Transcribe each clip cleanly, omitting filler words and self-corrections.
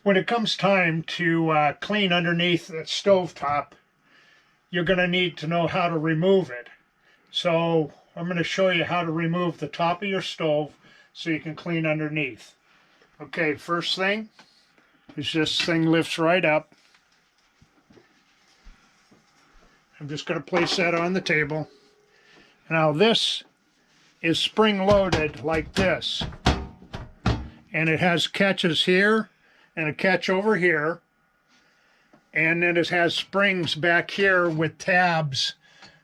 When it comes time to clean underneath the stove top, you're going to need to know how to remove it. So I'm going to show you how to remove the top of your stove so you can clean underneath. Okay, first thing is this thing lifts right up. I'm just going to place that on the table. Now this is spring loaded like this. And it has catches here and a catch over here. And then it has springs back here with tabs.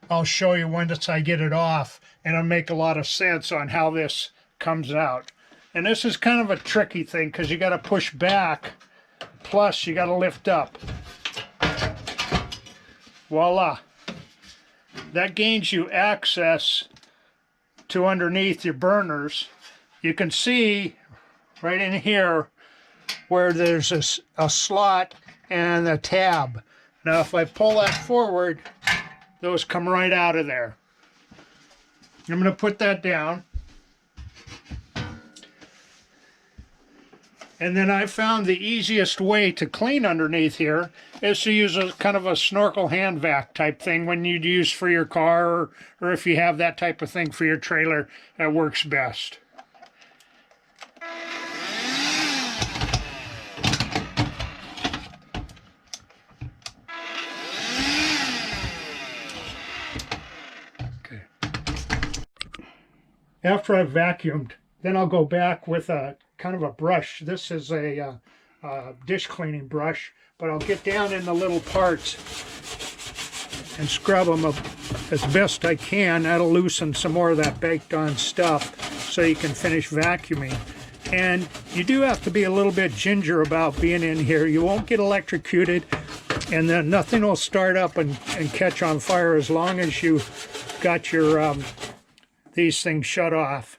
I'll show you once I get it off, and it'll make a lot of sense on how this comes out. And this is kind of a tricky thing because you got to push back, plus you got to lift up. Voila. That gains you access to underneath your burners. You can see right in here where there's a slot and a tab. Now if I pull that forward, those come right out of there. I'm going to put that down. And then I found the easiest way to clean underneath here is to use a kind of a snorkel hand vac type thing when you'd use for your car, or if you have that type of thing for your trailer, that works best. Okay. After I've vacuumed, then I'll go back with a kind of a brush. This is a dish cleaning brush, but I'll get down in the little parts and scrub them up as best I can. That'll loosen some more of that baked on stuff so you can finish vacuuming. And you do have to be a little bit ginger about being in here. You won't get electrocuted, and then nothing will start up and catch on fire as long as you got your these things shut off.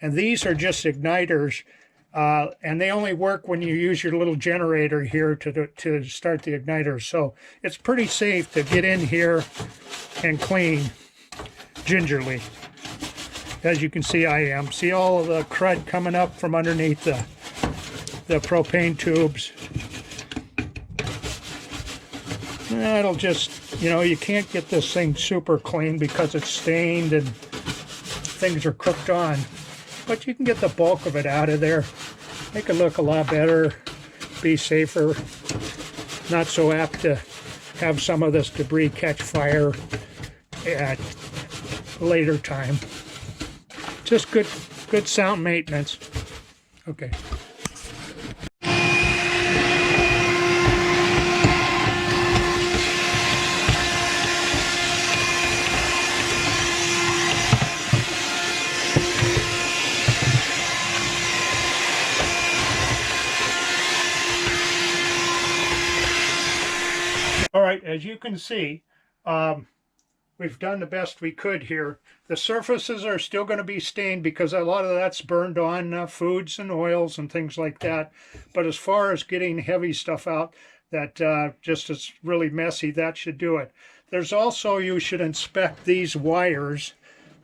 And these are just igniters. And they only work when you use your little generator here to start the igniter. So it's pretty safe to get in here and clean gingerly. As you can see, I am. See all of the crud coming up from underneath the propane tubes. That'll just, you know, you can't get this thing super clean because it's stained and things are cooked on. But you can get the bulk of it out of there. Make it look a lot better, be safer, not so apt to have some of this debris catch fire at a later time. Just good sound maintenance. Okay. All right, as you can see, we've done the best we could here. The surfaces are still going to be stained because a lot of that's burned on foods and oils and things like that. But as far as getting heavy stuff out that just is really messy, that should do it. There's also, you should inspect these wires,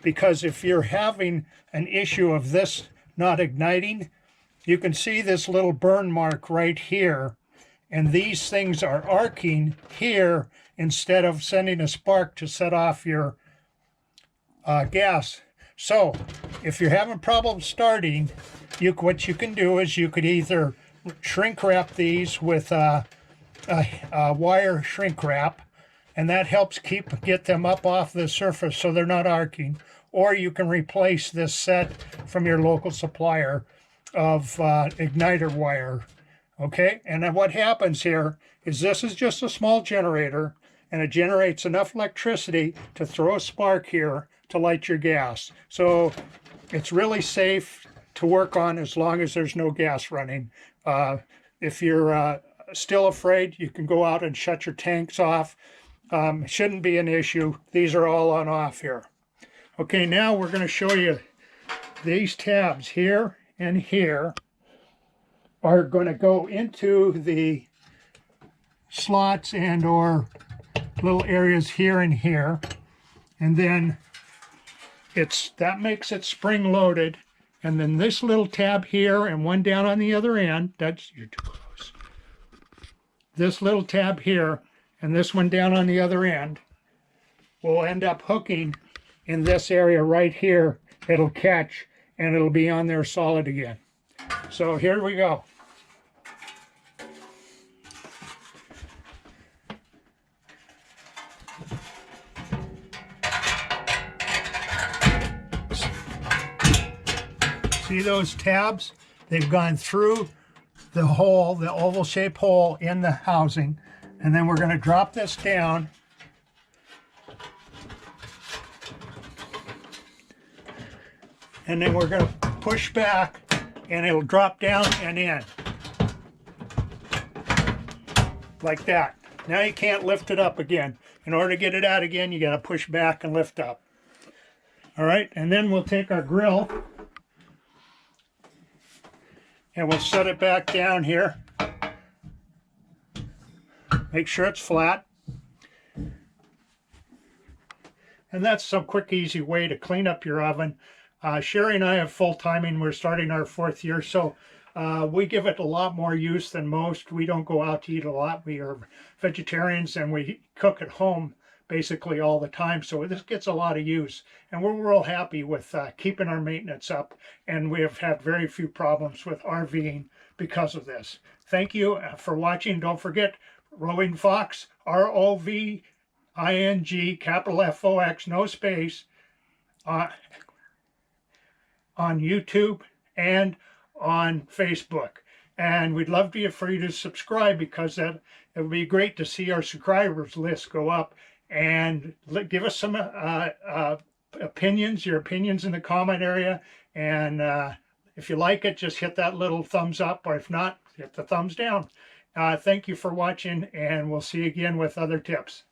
because if you're having an issue of this not igniting, you can see this little burn mark right here. And these things are arcing here instead of sending a spark to set off your gas. So if you're having problems starting, what you can do is you could either shrink wrap these with a wire shrink wrap, and that helps get them up off the surface so they're not arcing. Or you can replace this set from your local supplier of igniter wire. Okay, and then what happens here is this is just a small generator, and it generates enough electricity to throw a spark here to light your gas. So it's really safe to work on as long as there's no gas running. If you're still afraid, you can go out and shut your tanks off. It shouldn't be an issue. These are all on off here. Okay, now we're going to show you these tabs here and here are going to go into the slots and or little areas here and here, and then that makes it spring loaded. And then this little tab here and one down on the other end, you're too close. this little tab here and this one down on the other end will end up hooking in this area right here. It'll catch and it'll be on there solid again. So here we go. See those tabs? They've gone through the hole, the oval shaped hole in the housing. And then we're going to drop this down. And then we're going to push back and it'll drop down and in. Like that. Now you can't lift it up again. In order to get it out again, you got to push back and lift up. All right, and then we'll take our grill and we'll set it back down here. Make sure it's flat. And that's some quick, easy way to clean up your oven. Sherry and I have full timing. We're starting our 4th year, so we give it a lot more use than most. We don't go out to eat a lot. We are vegetarians and we cook at home basically all the time, so this gets a lot of use. And we're real happy with keeping our maintenance up, and we have had very few problems with RVing because of this. Thank you for watching. Don't forget RovingFox, ROVING, capital FOX, no space, on YouTube and on Facebook. And we'd love for you to subscribe, because it would be great to see our subscribers list go up. And give us some opinions, your opinions in the comment area. And if you like it, just hit that little thumbs up, or if not, hit the thumbs down. Thank you for watching, and we'll see you again with other tips.